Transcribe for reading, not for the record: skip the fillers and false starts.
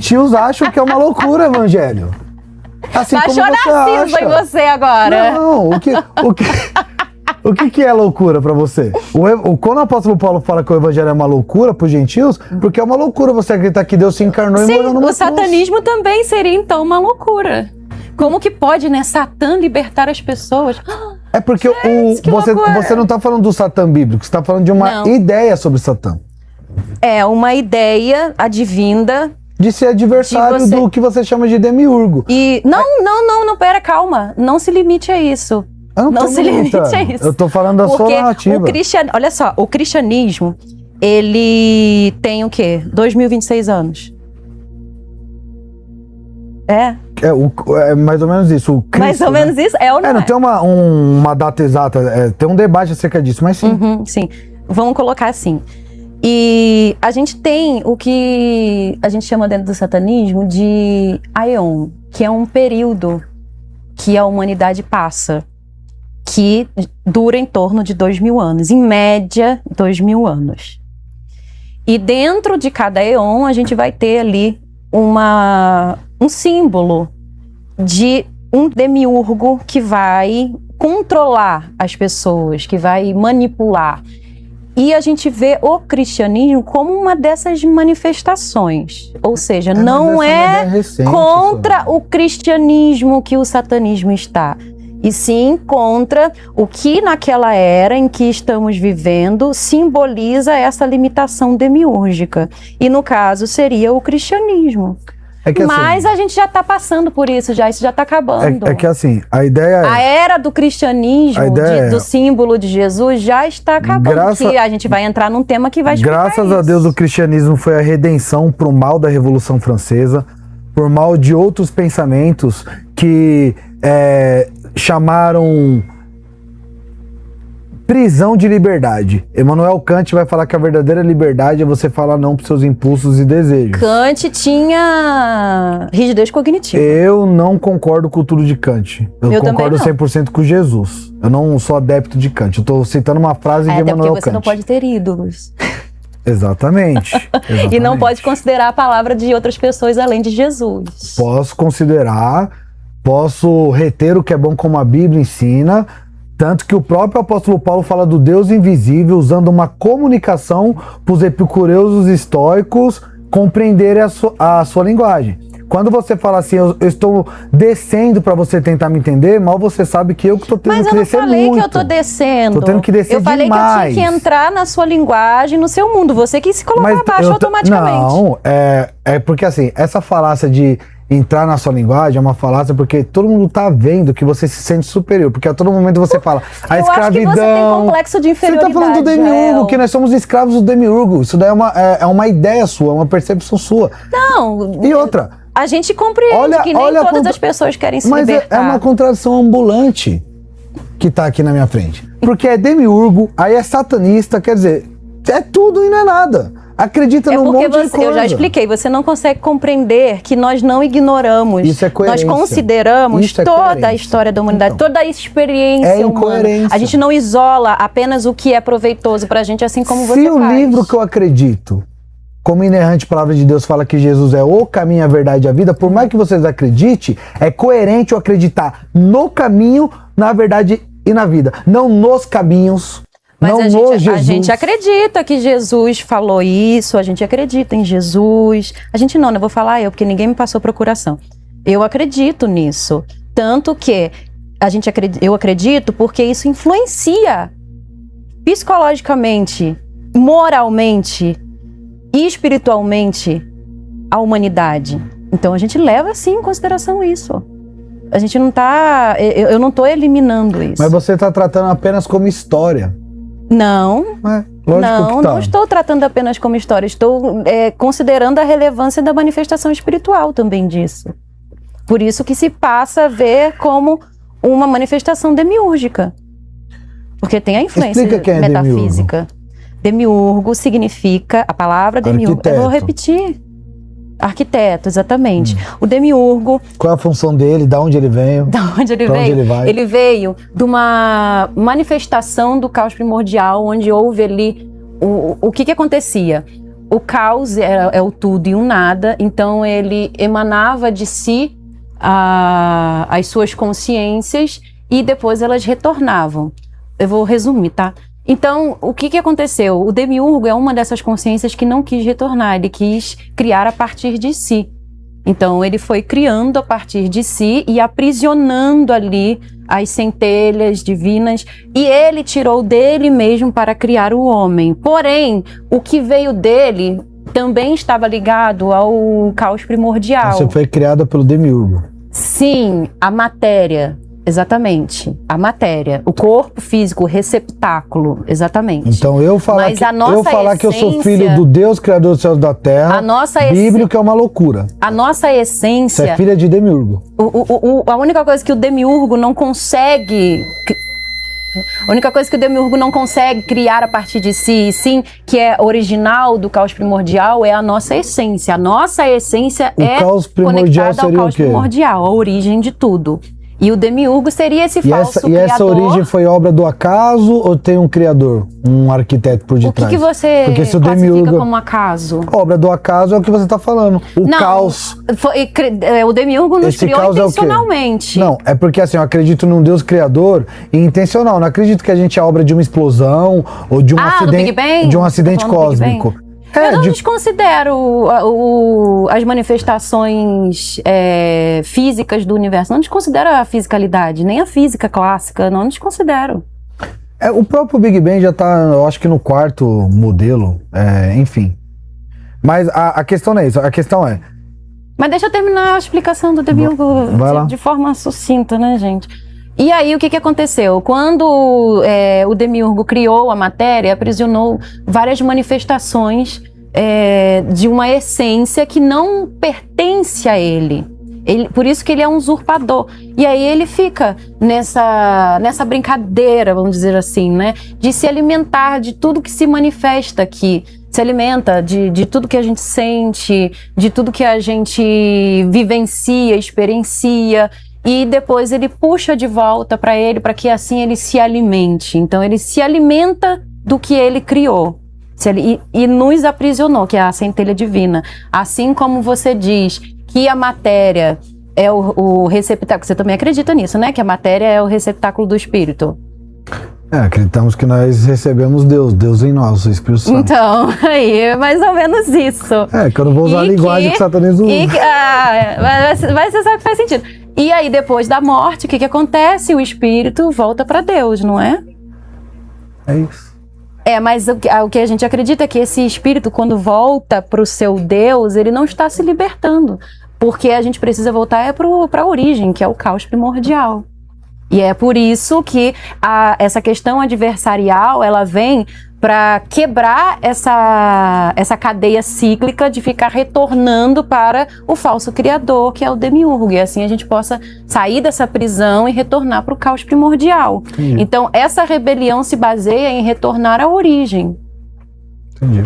Tios acham que é uma loucura o evangelho. Assim Baixou como você Narciso acha. em você agora. Não, o que é loucura pra você? Quando o apóstolo Paulo fala que o evangelho é uma loucura pros gentios, porque é uma loucura você acreditar que Deus se encarnou e morreu numa cruz. O satanismo também seria então uma loucura. Como que pode, né, Satã libertar as pessoas? É porque você não tá falando do Satã bíblico, você tá falando de uma ideia sobre Satã. É uma ideia advinda de ser adversário do que você chama de demiurgo. E não, pera, calma. Não se limite a isso. Não se limite a isso. Eu tô falando da sua narrativa. Olha só, o cristianismo, ele tem o quê? 2026 anos. É mais ou menos isso. O Cristo, mais ou menos isso? É ou não não tem uma data exata, tem um debate acerca disso, mas sim. Sim, vamos colocar assim. E a gente tem o que a gente chama dentro do satanismo de Aion, que é um período que a humanidade passa, que dura em torno de 2000 anos, em média 2000 anos. E dentro de cada Eon a gente vai ter ali um símbolo de um demiurgo que vai controlar as pessoas, que vai manipular. E a gente vê o cristianismo como uma dessas manifestações. Ou seja, não é contra o cristianismo que o satanismo está, e sim contra o que naquela era em que estamos vivendo simboliza essa limitação demiúrgica. E no caso seria o cristianismo. Mas a gente já está passando por isso, isso já está acabando. É que assim, a ideia é... A era do cristianismo, do símbolo de Jesus, já está acabando. Que a gente vai entrar num tema que vai explicar Graças a Deus o cristianismo foi a redenção pro mal da Revolução Francesa, por mal de outros pensamentos que chamaram prisão de liberdade. Emmanuel Kant vai falar que a verdadeira liberdade é você falar não pros seus impulsos e desejos. Kant tinha rigidez cognitiva. Eu não concordo com tudo de Kant. Eu concordo 100% com Jesus. Eu não sou adepto de Kant. Eu tô citando uma frase de Emmanuel Kant. Até porque você não pode ter ídolos. Exatamente. E não pode considerar a palavra de outras pessoas além de Jesus. Posso considerar, posso reter o que é bom como a Bíblia ensina. Tanto que o próprio apóstolo Paulo fala do Deus invisível, usando uma comunicação para os epicureus, os estoicos, compreenderem a sua linguagem. Quando você fala assim, eu estou descendo para você tentar me entender, mal você sabe que eu que estou tendo que descer muito. Mas eu não falei que eu estou descendo. Estou tendo que descer demais. Eu falei que eu tinha que entrar na sua linguagem, no seu mundo. Você que se colocou abaixo automaticamente. Não, é porque assim, essa falácia de entrar na sua linguagem é uma falácia porque todo mundo tá vendo que você se sente superior, porque a todo momento você fala a escravidão. Acho que você tem complexo de inferioridade. Você tá falando do demiurgo, que nós somos escravos do demiurgo. Isso daí é uma ideia sua, é uma percepção sua. Não. E outra, a gente compreende que nem todas as pessoas querem se libertar. Mas é uma contradição ambulante que tá aqui na minha frente. Porque é demiurgo, aí é satanista, quer dizer, é tudo e não é nada. Acredita num monte de coisa. Eu já expliquei, você não consegue compreender que nós não ignoramos. Isso é coerência. Nós consideramos toda a história da humanidade, toda a experiência humana. A gente não isola apenas o que é proveitoso pra gente, assim como você faz. Se o livro que eu acredito, como inerrante palavra de Deus, fala que Jesus é o caminho, a verdade e a vida, por mais que vocês acreditem, é coerente eu acreditar no caminho, na verdade e na vida. Não nos caminhos. Mas a gente acredita que Jesus falou isso, a gente acredita em Jesus. A gente não, vou falar eu, porque ninguém me passou procuração. Eu acredito nisso. Tanto que eu acredito porque isso influencia psicologicamente, moralmente e espiritualmente a humanidade. Então a gente leva sim em consideração isso. A gente não tá... Eu não tô eliminando isso. Mas você tá tratando apenas como história. Não, não estou tratando apenas como história, estou considerando a relevância da manifestação espiritual também disso. Por isso que se passa a ver como uma manifestação demiúrgica. Porque tem a influência metafísica. Demiurgo significa, a palavra demiurgo, eu vou repetir. Arquiteto, exatamente. O demiurgo... Qual é a função dele? Da onde ele veio? Da onde ele veio? Onde ele vai? Ele veio de uma manifestação do caos primordial, onde houve ali... O que acontecia? o caos é o tudo e o nada, então ele emanava de si as suas consciências e depois elas retornavam. Eu vou resumir, tá? Então, o que aconteceu? O demiurgo é uma dessas consciências que não quis retornar, ele quis criar a partir de si. Então, ele foi criando a partir de si e aprisionando ali as centelhas divinas, e ele tirou dele mesmo para criar o homem. Porém, o que veio dele também estava ligado ao caos primordial. Você foi criada pelo demiurgo. Sim, a matéria. Exatamente, a matéria, o corpo físico, o receptáculo, exatamente. Então eu falar, que eu sou filho do Deus Criador dos céus e da terra, a nossa bíblico é uma loucura. A nossa essência... Você é filha de demiurgo. A única coisa que o demiurgo não consegue... A única coisa que o demiurgo não consegue criar a partir de si, e sim, que é original do caos primordial, é a nossa essência. A nossa essência é conectada ao caos primordial, a origem de tudo. E o demiurgo seria esse falso criador. E essa origem foi obra do acaso ou tem um criador, um arquiteto por detrás? O que você classifica como acaso? Obra do acaso é o que você está falando. Caos. O demiurgo nos criou intencionalmente. Não, é porque assim, eu acredito num Deus criador e intencional. Não acredito que a gente é obra de uma explosão ou de um acidente cósmico. Eu não desconsidero as manifestações físicas do universo. Não desconsidero a fisicalidade, nem a física clássica. Não desconsidero. O próprio Big Bang já está, eu acho que no quarto modelo, enfim. Mas a questão não é isso, a questão é... Mas deixa eu terminar a explicação do demiurgo de forma sucinta, né, gente? E aí, o que aconteceu? Quando o demiurgo criou a matéria, aprisionou várias manifestações de uma essência que não pertence a ele. Por isso que ele é um usurpador. E aí ele fica nessa brincadeira, vamos dizer assim, né? De se alimentar de tudo que se manifesta aqui. Se alimenta de tudo que a gente sente, de tudo que a gente vivencia, experiencia. E depois ele puxa de volta para ele, para que assim ele se alimente. Então ele se alimenta do que ele criou e nos aprisionou, que é a centelha divina. Assim como você diz que a matéria é o receptáculo, você também acredita nisso, né? Que a matéria é o receptáculo do espírito. Acreditamos que nós recebemos Deus em nós, o Espírito Santo. Então, aí é mais ou menos isso. Que eu não vou usar a linguagem que Satanás usa. Mas você sabe que faz sentido. E aí, depois da morte, o que acontece? O espírito volta para Deus, não é? É isso. Mas o que a gente acredita é que esse espírito, quando volta para o seu Deus, ele não está se libertando. Porque a gente precisa voltar para a origem, que é o caos primordial. E é por isso que essa questão adversarial, ela vem para quebrar essa cadeia cíclica de ficar retornando para o falso criador, que é o demiurgo. E assim a gente possa sair dessa prisão e retornar para o caos primordial. Entendi. Então, essa rebelião se baseia em retornar à origem. Entendi.